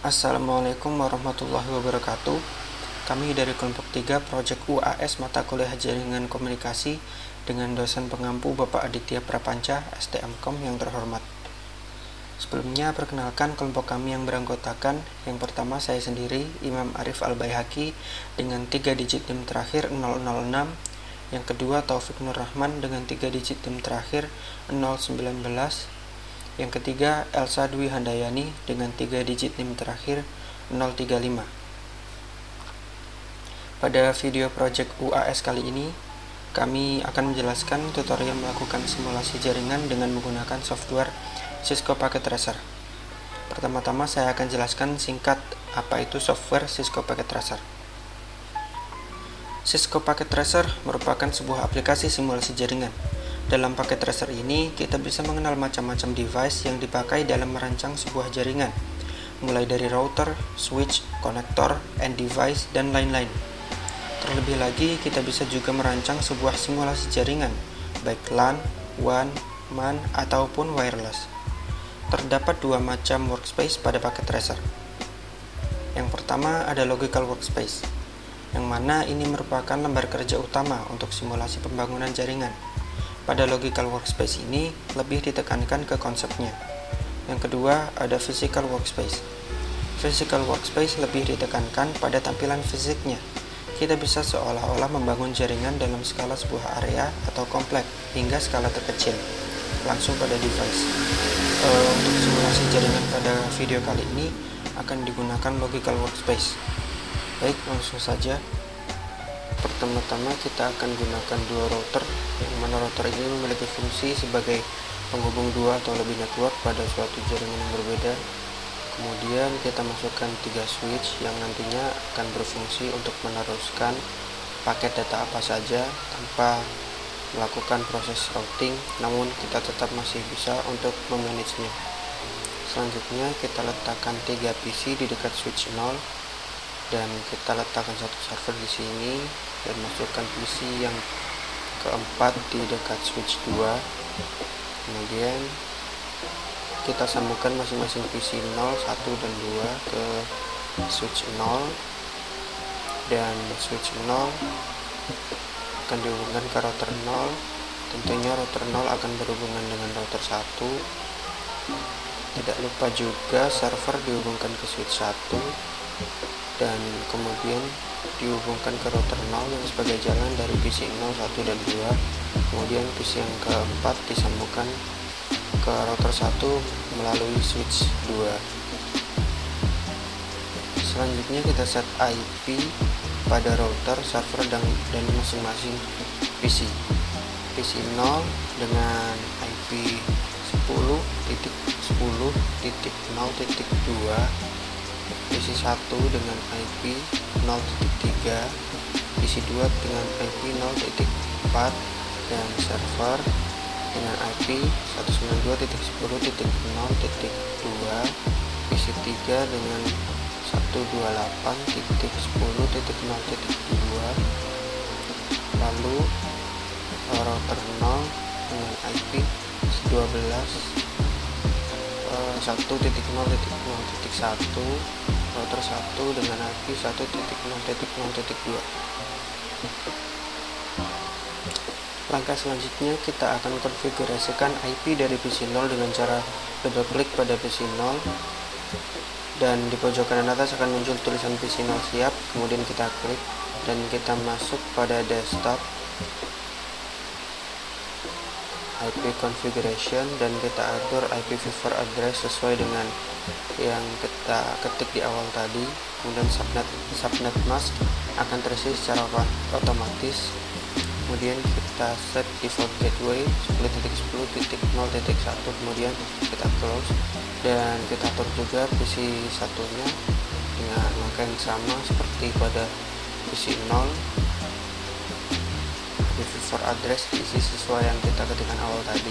Assalamualaikum warahmatullahi wabarakatuh. Kami dari kelompok 3 Project UAS Mata Kuliah Jaringan Komunikasi dengan dosen pengampu Bapak Aditya Prapanca, STMkom yang terhormat. Sebelumnya perkenalkan kelompok kami yang beranggotakan. Yang pertama saya sendiri, Imam Arif Al-Baihaqi dengan 3 digit NIM terakhir 006. Yang kedua Taufik Nur Rahman dengan 3 digit NIM terakhir 019. Yang ketiga, Elsa Dwi Handayani dengan 3 digit NIM terakhir 035. Pada video project UAS kali ini, kami akan menjelaskan tutorial melakukan simulasi jaringan dengan menggunakan software Cisco Packet Tracer. Pertama-tama saya akan jelaskan singkat apa itu software Cisco Packet Tracer. Cisco Packet Tracer merupakan sebuah aplikasi simulasi jaringan. Dalam paket tracer ini, kita bisa mengenal macam-macam device yang dipakai dalam merancang sebuah jaringan, mulai dari router, switch, konektor, end device, dan lain-lain. Terlebih lagi, kita bisa juga merancang sebuah simulasi jaringan, baik LAN, WAN, MAN, ataupun wireless. Terdapat dua macam workspace pada paket tracer. Yang pertama ada logical workspace, yang mana ini merupakan lembar kerja utama untuk simulasi pembangunan jaringan. Pada logical workspace ini lebih ditekankan ke konsepnya. Yang kedua ada physical workspace. Physical workspace lebih ditekankan pada tampilan fisiknya. Kita bisa seolah-olah membangun jaringan dalam skala sebuah area atau komplek hingga skala terkecil langsung pada device. Untuk simulasi jaringan pada video kali ini akan digunakan logical workspace. Baik, langsung saja. Pertama-tama kita akan gunakan dua router, yang mana router ini memiliki fungsi sebagai penghubung dua atau lebih network pada suatu jaringan yang berbeda. Kemudian kita masukkan 3 switch yang nantinya akan berfungsi untuk meneruskan paket data apa saja tanpa melakukan proses routing, namun kita tetap masih bisa untuk memanagenya. Selanjutnya kita letakkan 3 PC di dekat switch 0 dan kita letakkan satu server di sini dan masukkan PC yang keempat di dekat switch 2. Kemudian kita sambungkan masing-masing PC 0, 1 dan 2 ke switch 0 dan switch 0 akan dihubungkan ke router 0. Tentunya router 0 akan berhubungan dengan router 1. Tidak lupa juga server dihubungkan ke switch 1 dan kemudian dihubungkan ke router 0 yang sebagai jalan dari PC 0, 1, dan 2. Kemudian PC yang keempat disambungkan ke router 1 melalui switch 2. Selanjutnya kita set IP pada router, server, dan masing-masing PC. PC 0 dengan IP 10.10.0.2, PC 1 dengan IP 0.3, PC 2 dengan IP 0.4, dan server dengan IP 192.10.0.2, PC 3 dengan 128.10.0.2, lalu router 0 dengan IP 1.0.0.1, router 1 dengan IP 1.0.0.2. Langkah selanjutnya kita akan konfigurasikan IP dari PC 0 dengan cara double klik pada PC 0 dan di pojok kanan atas akan muncul tulisan PC 0 siap. Kemudian kita klik dan kita masuk pada desktop, IP configuration, dan kita atur IPv4 address sesuai dengan yang kita ketik di awal tadi. Kemudian subnet mask akan terisi secara otomatis. Kemudian kita set default gateway 10.10.0.1, kemudian kita close dan kita atur juga PC satunya dengan angka yang sama seperti pada PC 0. IPv4 address diisi sesuai yang kita ketikkan awal tadi.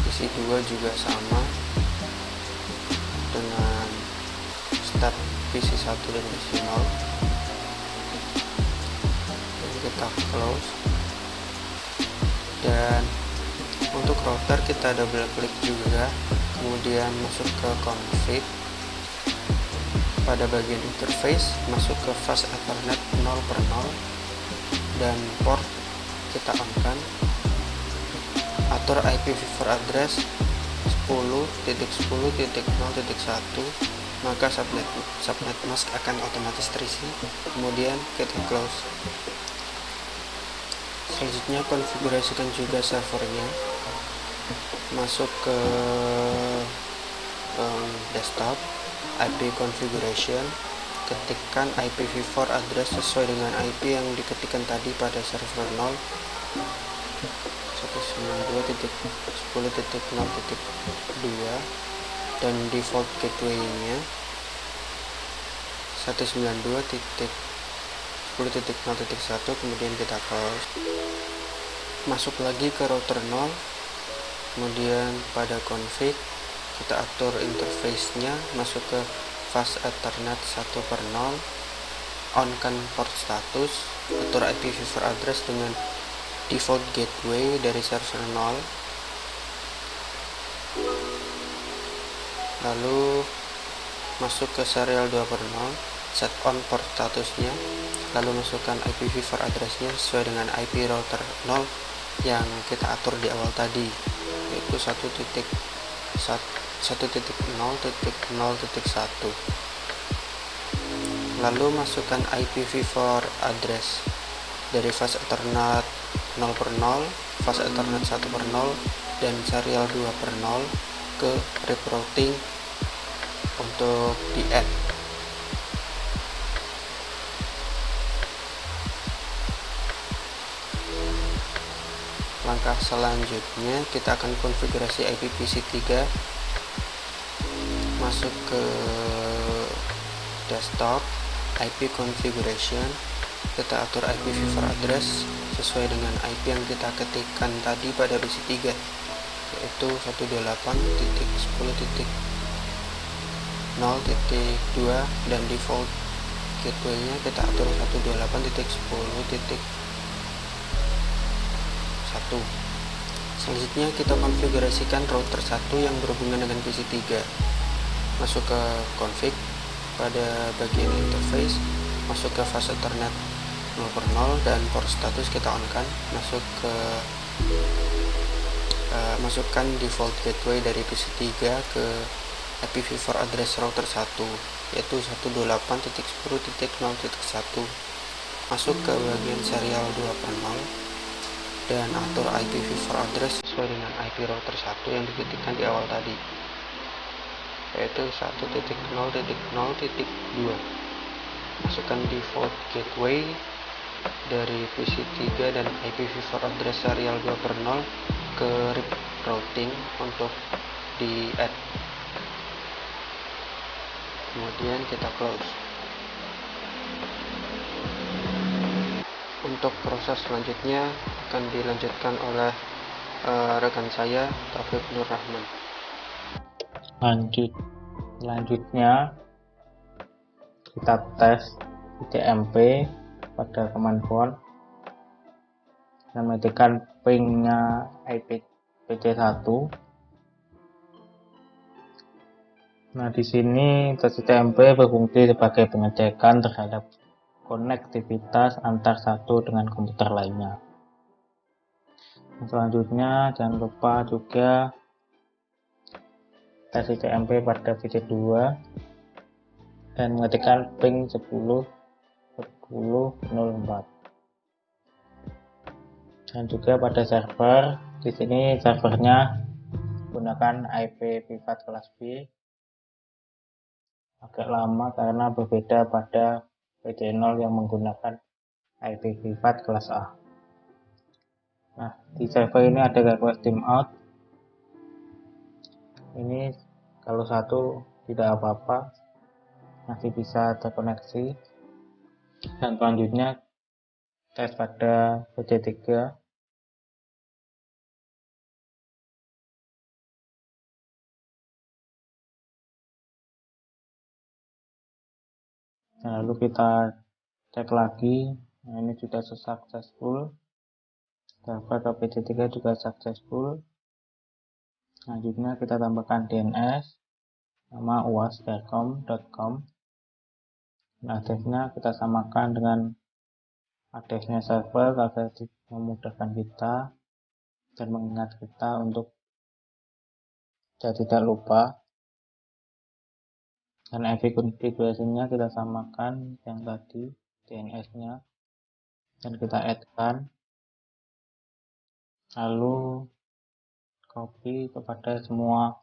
PC 2 juga sama dengan start PC 1 dan PC 0. Dan kita close. Dan untuk router kita double klik juga, kemudian masuk ke config, Pada bagian interface, masuk ke fast Ethernet 0/0 dan port kita on-kan. Atur IPv4 address 10.10.0.1, maka subnet mask akan otomatis terisi. Kemudian kita close. Selanjutnya konfigurasikan juga servernya. Masuk ke desktop, IP configuration, ketikkan IPv4 address sesuai dengan IP yang diketikkan tadi pada server 0, 192.10.0.2, dan default gateway-nya 192.10.0.1. kemudian kita close. Masuk lagi ke router 0, kemudian pada config kita atur interface-nya, masuk ke fast Ethernet 1/0, on-kan port status, atur IPv4 address dengan default gateway dari server 0, lalu masuk ke serial 2/0, set on port statusnya, lalu masukkan IPv4 addressnya sesuai dengan IP router 0 yang kita atur di awal tadi, yaitu 1.0.0.1. Lalu masukkan IPv4 address dari fast Ethernet 0/0, fast Ethernet 1/0, dan serial 2/0 ke rip routing untuk di add. Langkah selanjutnya kita akan konfigurasi IPv4, masuk ke desktop, IP configuration, kita atur IPv4 address sesuai dengan IP yang kita ketikkan tadi pada PC3, yaitu 128.10.0.2, dan default gateway-nya kita atur 128.10.1. Selanjutnya kita konfigurasikan router 1 yang berhubungan dengan PC3. Masuk ke config, pada bagian interface, masuk ke fast Ethernet 0/0 dan port status kita on-kan. Masukkan default gateway dari PC3 ke IPv4 address router 1, yaitu 128.10.0.1. Masuk ke bagian serial 2/0 dan atur IPv4 address sesuai dengan IP router 1 yang diketikkan di awal tadi, yaitu 1.0.0.2. Masukkan default gateway dari PC3 dan IPv4 address serial 2/0 ke rip routing untuk di add. Kemudian kita close. Untuk proses selanjutnya akan dilanjutkan oleh rekan saya, Taufik Nur Rahman. Selanjutnya kita tes TCP pada command prompt dan mengetikkan pingnya IPv1. Nah, di sini TCP berfungsi sebagai pengecekan terhadap konektivitas antar satu dengan komputer lainnya. Selanjutnya jangan lupa juga tes TCP pada PC2 dan mengetikkan ping 10.10.04. Dan juga pada server, di sini servernya menggunakan IPv4 kelas B. Agak lama karena berbeda pada PC0 yang menggunakan IPv4 kelas A. Nah, di server ini ada request timeout. Ini kalau satu tidak apa-apa, masih bisa terkoneksi. Dan selanjutnya tes pada PC3. Nah, lalu kita cek lagi. Nah, ini sudah successful. Server ke PC3 juga successful. Selanjutnya kita tambahkan DNS, nama uastelkom.com. Nah, address-nya kita samakan dengan address-nya server agar memudahkan kita dan mengingat kita untuk tidak lupa. Dan IP configuration-nya kita samakan yang tadi, DNS-nya, dan kita add-kan, lalu copy kepada semua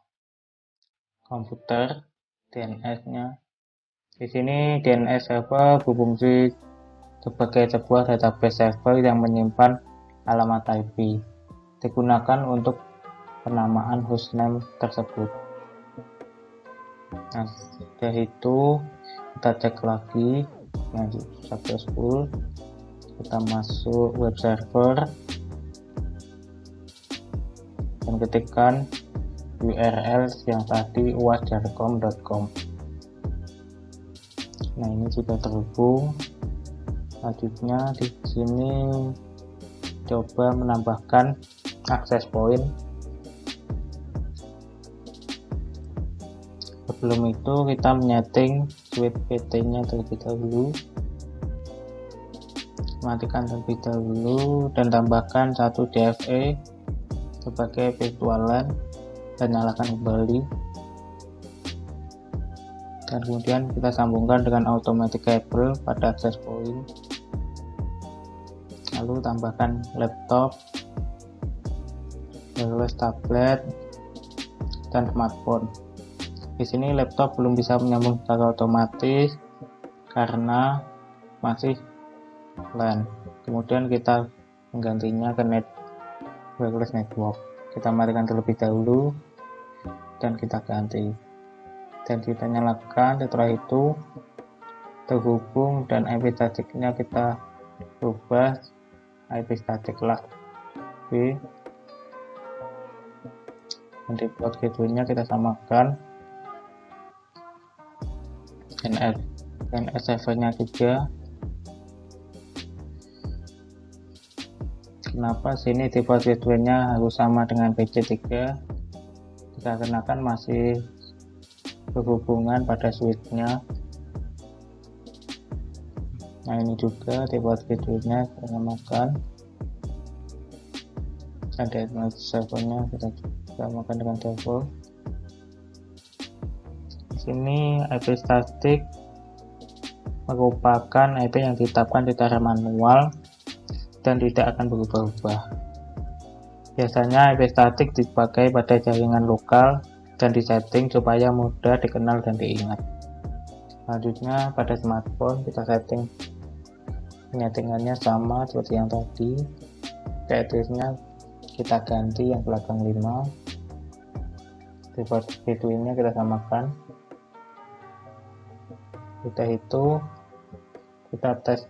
komputer DNS-nya. Di sini DNS server berfungsi sebagai sebuah database server yang menyimpan alamat IP, digunakan untuk penamaan hostname tersebut. Nah, dari itu kita cek lagi yang successful, kita masuk web server dan ketikkan URL yang tadi uasjarcom.com. Nah, ini sudah terhubung. Selanjutnya di sini coba menambahkan access point. Sebelum itu kita menyeting switch PT-nya terlebih dahulu, matikan terlebih dahulu dan tambahkan 1 DFE sebagai virtual LAN dan nyalakan kembali. Dan kemudian kita sambungkan dengan automatic cable pada access point, lalu tambahkan laptop, wireless tablet, dan smartphone. Di sini laptop belum bisa menyambung secara otomatis karena masih LAN. Kemudian kita menggantinya ke wireless network. Kita matikan terlebih dahulu dan kita ganti. Dan kita nyalakan. Setelah itu terhubung dan IP statiknya kita ubah IP statik LAN B. Dan di port gateway-nya kita samakan DNS servernya juga. Kenapa sini default gateway-nya harus sama dengan PC3? Dikarenakan masih berhubungan pada switch-nya. Nah, ini juga default gateway-nya kita samakan. Ada servernya kita samakan dengan default. Di sini IP statik merupakan IP yang ditetapkan secara manual dan tidak akan berubah-ubah. Biasanya IP statik dipakai pada jaringan lokal dan disetting supaya mudah dikenal dan diingat. Selanjutnya pada smartphone kita settingannya sama seperti yang tadi. Address-nya kita ganti yang belakang 5. Default gateway-nya kita samakan. Sudah itu kita tes,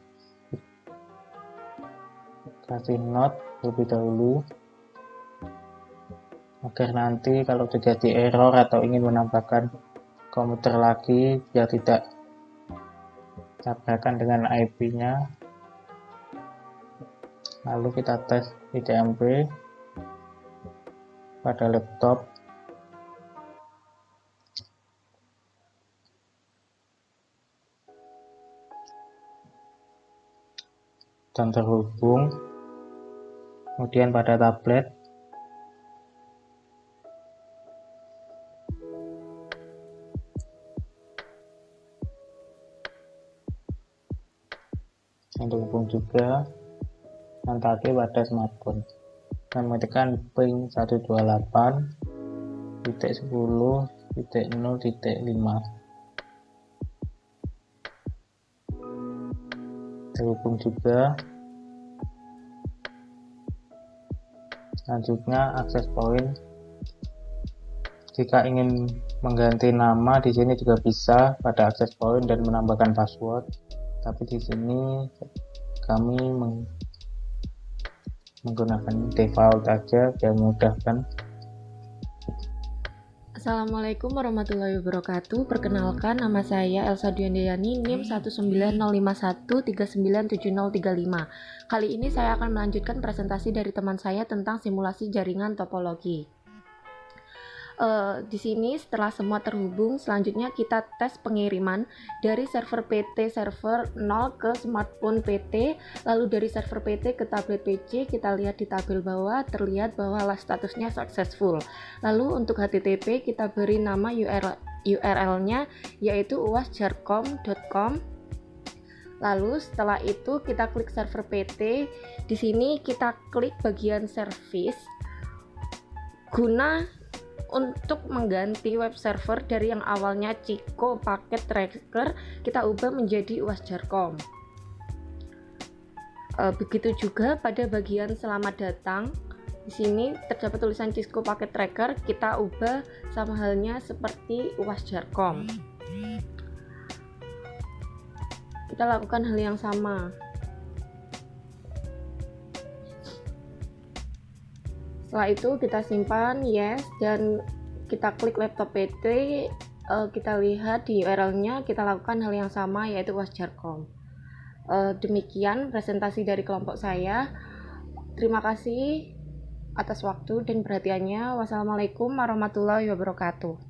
kasih note terlebih dahulu agar nanti kalau terjadi error atau ingin menambahkan komputer lagi biar tidak tabrakan dengan IP-nya. Lalu kita tes IDMP pada laptop. Dan terhubung. Kemudian pada tablet yang terhubung juga, dan tadi pada smartphone. Dan mengetikkan ping 128.10.0.5. Terhubung juga. Selanjutnya access point. Jika ingin mengganti nama di sini juga bisa pada access point dan menambahkan password. Tapi di sini kami menggunakan default aja biar memudahkan. Assalamualaikum warahmatullahi wabarakatuh. Perkenalkan, nama saya Elsa Dwiandayani, NIM 19051397035. Kali ini saya akan melanjutkan presentasi dari teman saya tentang simulasi jaringan topologi. Di sini setelah semua terhubung, selanjutnya kita tes pengiriman dari server PT server 0 ke smartphone PT, lalu dari server PT ke tablet PC. Kita lihat di tabel bawah terlihat bahwa statusnya successful. Lalu untuk HTTP kita beri nama URL-nya yaitu uasjarkom.com. Lalu setelah itu kita klik server PT. Di sini kita klik bagian service guna untuk mengganti web server dari yang awalnya Ciko Packet Tracker, kita ubah menjadi uasjarkom. Begitu juga pada bagian selamat datang. Di sini terdapat tulisan Cisco Packet Tracker, kita ubah sama halnya seperti uasjarkom. Kita lakukan hal yang sama. Setelah itu kita simpan yes, dan kita klik laptop PT, kita lihat di URL-nya, kita lakukan hal yang sama yaitu uasjarkom. Demikian presentasi dari kelompok saya. Terima kasih atas waktu dan perhatiannya. Wassalamualaikum warahmatullahi wabarakatuh.